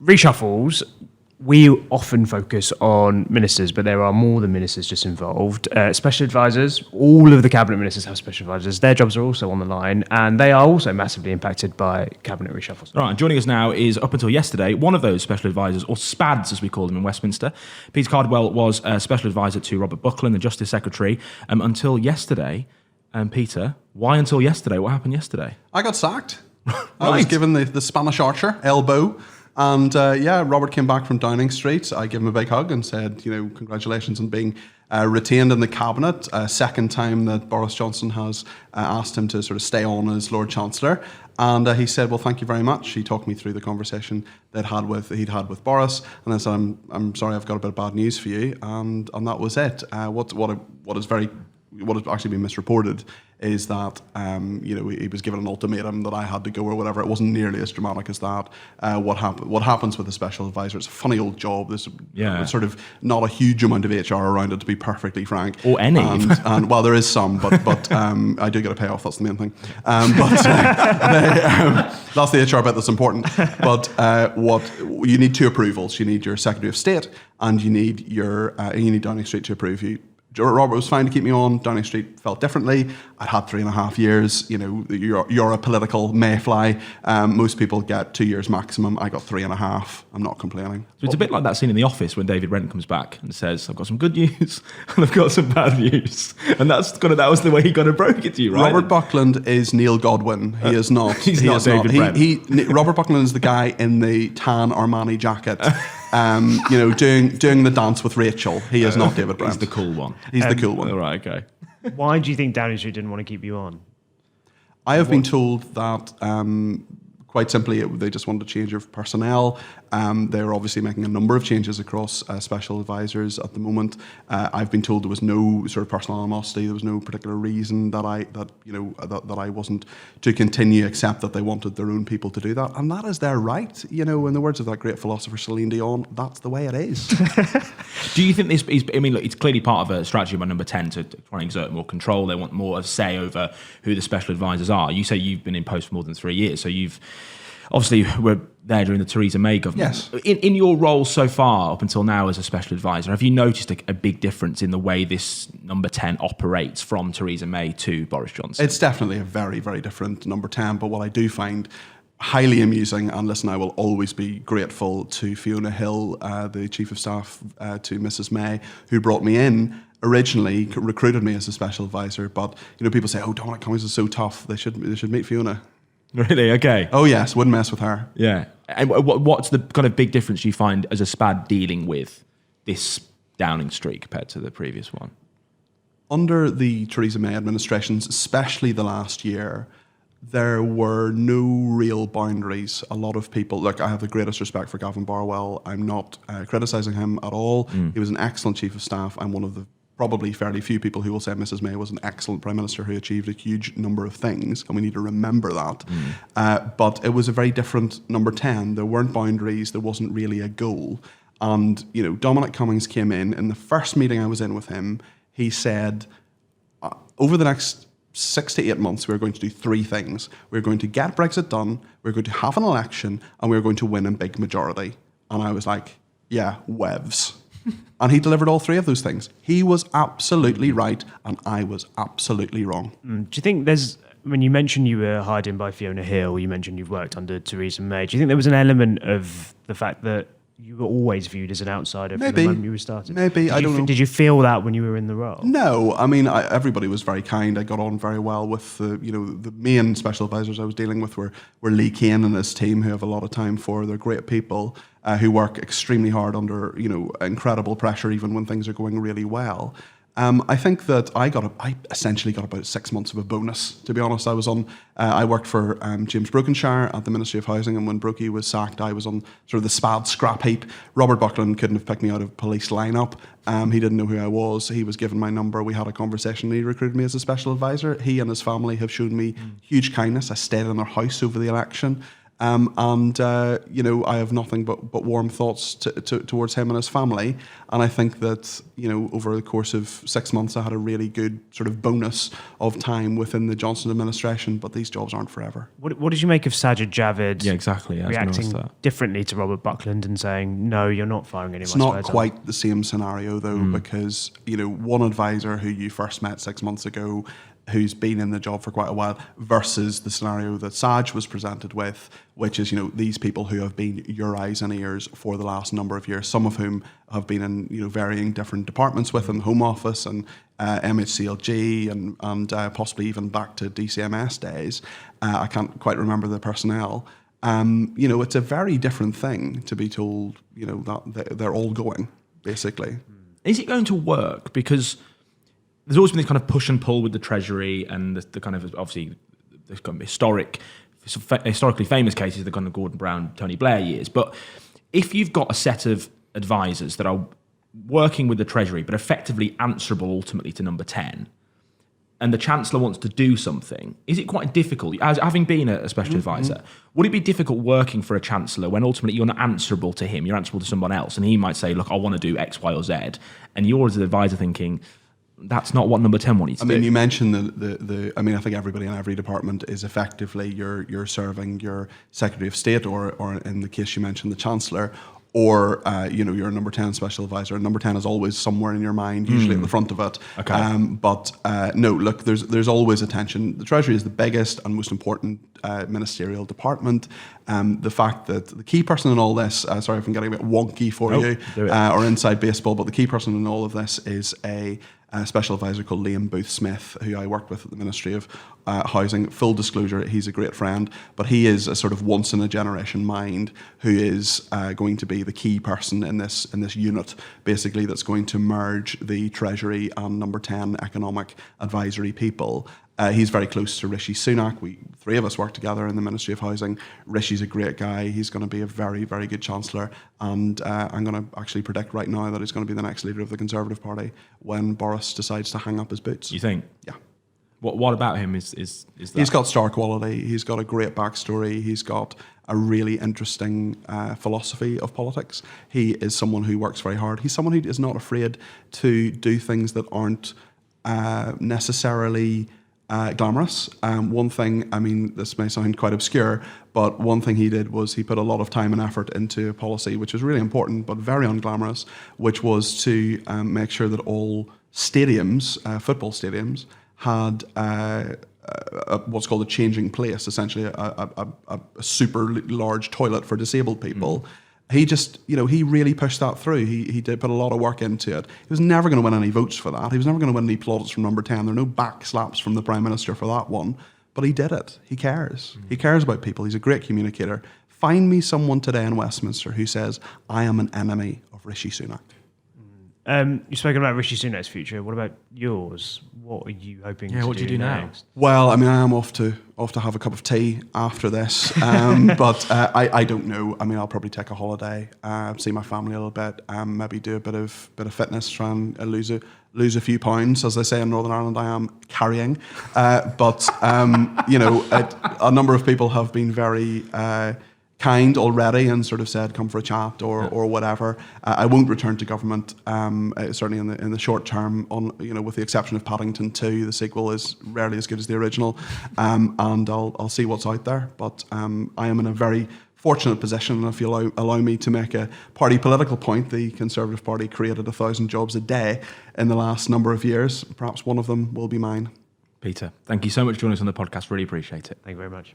Reshuffles, we often focus on ministers, but there are more than ministers just involved. Special advisors, all of the cabinet ministers have special advisors. Their jobs are also on the line, and they are also massively impacted by cabinet reshuffles. Right, and joining us now is, up until yesterday, one of those special advisors, or SPADs as we call them in Westminster. Peter Cardwell was a special advisor to Robert Buckland, the Justice Secretary, until yesterday. Peter, why until yesterday? What happened yesterday? I got sacked. I was given the Spanish Archer elbow. And Robert came back from Downing Street. I gave him a big hug and said, congratulations on being retained in the cabinet. Second time that Boris Johnson has asked him to sort of stay on as Lord Chancellor. And he said, well, thank you very much. He talked me through the conversation he'd had with Boris. And I said, I'm sorry, I've got a bit of bad news for you. And that was it. What has actually been misreported is that he was given an ultimatum that I had to go or whatever. It wasn't nearly as dramatic as that. What happens with a special advisor? It's a funny old job. There's sort of not a huge amount of HR around it, to be perfectly frank. Or any. And well, there is some, but I do get a payoff. That's the main thing. That's the HR bit that's important. But what you need two approvals. You need your Secretary of State, and you need Downing Street to approve you. Robert was fine to keep me on. Downing Street felt differently. I'd had 3.5 years. You're a political mayfly. Most people get 2 years maximum. I got 3.5. I'm not complaining. So it's a bit like that scene in The Office when David Brent comes back and says, "I've got some good news and I've got some bad news," and that was the way he kind of broke it to you, right? Robert Buckland is Neil Godwin. He is not. He's not David Brent. Robert Buckland is the guy in the tan Armani jacket. Doing the dance with Rachel. He is not David Brent. He's the cool one. He's the cool one. All right, okay. Why do you think Downing Street didn't want to keep you on? I have been told that quite simply they just wanted to change of personnel. They're obviously making a number of changes across special advisors at the moment. I've been told there was no sort of personal animosity. There was no particular reason that I wasn't to continue, except that they wanted their own people to do that, and that is their right. In the words of that great philosopher Celine Dion, that's the way it is. Do you think this is? I mean, look, it's clearly part of a strategy by Number 10 to try and exert more control. They want more of a say over who the special advisors are. You say you've been in post for more than 3 years, so you've obviously were there during the Theresa May government. Yes. In your role so far, up until now as a special advisor, have you noticed a big difference in the way this Number 10 operates from Theresa May to Boris Johnson? It's definitely a very, very different Number 10, but what I do find highly amusing, and listen, I will always be grateful to Fiona Hill, the Chief of Staff to Mrs May, who brought me in, originally recruited me as a special advisor, but people say, oh, Dominic Cummings is so tough, they should meet Fiona. Really? Okay. Oh yes, wouldn't mess with her. Yeah. And what's the kind of big difference you find as a SPAD dealing with this Downing Street compared to the previous one? Under the Theresa May administrations, especially the last year, there were no real boundaries. A lot of people, look, I have the greatest respect for Gavin Barwell. I'm not criticising him at all. He was an excellent Chief of Staff. I'm one of the probably fairly few people who will say Mrs May was an excellent Prime Minister who achieved a huge number of things, and we need to remember that. But it was a very different Number 10. There weren't boundaries. There wasn't really a goal. And, Dominic Cummings came in the first meeting I was in with him, he said, over the next 6 to 8 months, we're going to do 3 things. We're going to get Brexit done, we're going to have an election, and we're going to win in big majority. And I was like, yeah, wevs. And he delivered all 3 of those things. He was absolutely right, and I was absolutely wrong. Do you think when you mentioned you were hired in by Fiona Hill, you mentioned you've worked under Theresa May, do you think there was an element of the fact that you were always viewed as an outsider from the moment you were starting? Maybe, I don't know. Did you feel that when you were in the role? No, I mean, everybody was very kind. I got on very well with the main special advisors I was dealing with were Lee Kane and his team, who have a lot of time for. They're great people who work extremely hard under incredible pressure, even when things are going really well. I think that I essentially got about 6 months of a bonus, to be honest. I worked for James Brokenshire at the Ministry of Housing, and when Brokey was sacked, I was on sort of the SPAD scrap heap. Robert Buckland couldn't have picked me out of police lineup. He didn't know who I was. He was given my number. We had a conversation. He recruited me as a special advisor. He and his family have shown me huge kindness. I stayed in their house over the election. I have nothing but warm thoughts towards him and his family. And I think that, over the course of 6 months, I had a really good sort of bonus of time within the Johnson administration, but these jobs aren't forever. What did you make of Sajid Javid exactly. reacting differently to Robert Buckland and saying, no, you're not firing any of It's my not spares quite the same scenario, though, because, one advisor who you first met 6 months ago, who's been in the job for quite a while, versus the scenario that Saj was presented with, which is, these people who have been your eyes and ears for the last number of years, some of whom have been in, varying different departments within Home Office and MHCLG and possibly even back to DCMS days. I can't quite remember the personnel. It's a very different thing to be told, that they're all going, basically. Is it going to work? Because there's always been this kind of push and pull with the Treasury and the kind of, obviously, there's kind of historically famous cases, the kind of Gordon Brown, Tony Blair years. But if you've got a set of advisors that are working with the Treasury but effectively answerable ultimately to number 10, and the Chancellor wants to do something, is it quite difficult? As having been a special advisor, would it be difficult working for a Chancellor when ultimately you're not answerable to him, you're answerable to someone else, and he might say, look, I want to do X, Y, or Z, and you're as an advisor thinking, that's not what number 10 wanted to do. I mean, you mentioned I think everybody in every department is effectively you're serving your Secretary of State or in the case you mentioned, the Chancellor, or you're a number 10 special advisor. Number 10 is always somewhere in your mind, usually at the front of it. Okay. No, look, there's always a tension. The Treasury is the biggest and most important ministerial department. The fact that the key person in all this, sorry if I'm getting a bit wonky for you, or inside baseball, but the key person in all of this is a special advisor called Liam Booth-Smith, who I worked with at the Ministry of Housing. Full disclosure, he's a great friend, but he is a sort of once-in-a-generation mind who is going to be the key person in this unit, basically, that's going to merge the Treasury and number 10 economic advisory people. He's very close to Rishi Sunak. Three of us work together in the Ministry of Housing. Rishi's a great guy. He's going to be a very, very good Chancellor. And I'm going to actually predict right now that he's going to be the next leader of the Conservative Party when Boris decides to hang up his boots. You think? Yeah. What about him is that? He's got star quality. He's got a great backstory. He's got a really interesting philosophy of politics. He is someone who works very hard. He's someone who is not afraid to do things that aren't necessarily glamorous. One thing, I mean, this may sound quite obscure, but one thing he did was he put a lot of time and effort into a policy which was really important but very unglamorous, which was to make sure that all stadiums, football stadiums, had what's called a changing place, essentially a super large toilet for disabled people. He just, he really pushed that through. He did put a lot of work into it. He was never going to win any votes for that. He was never going to win any plaudits from number 10. There are no back slaps from the Prime Minister for that one. But he did it. He cares. He cares about people. He's a great communicator. Find me someone today in Westminster who says, I am an enemy of Rishi Sunak. You've spoken about Rishi Sunak's future. What about yours? What are you hoping to what do you do next? Well, I mean, I am off to have a cup of tea after this, but I don't know. I mean, I'll probably take a holiday, see my family a little bit, maybe do a bit of fitness, try and lose a few pounds. As they say in Northern Ireland, I am carrying. But a number of people have been very kind already and sort of said come for a chat or whatever. I won't return to government, certainly in the short term. With the exception of Paddington 2, the sequel is rarely as good as the original, and I'll see what's out there. But I am in a very fortunate position, and if you allow me to make a party political point, the Conservative Party created 1,000 jobs a day in the last number of years. Perhaps one of them will be mine. Peter, thank you so much for joining us on the podcast. Really appreciate it. Thank you very much.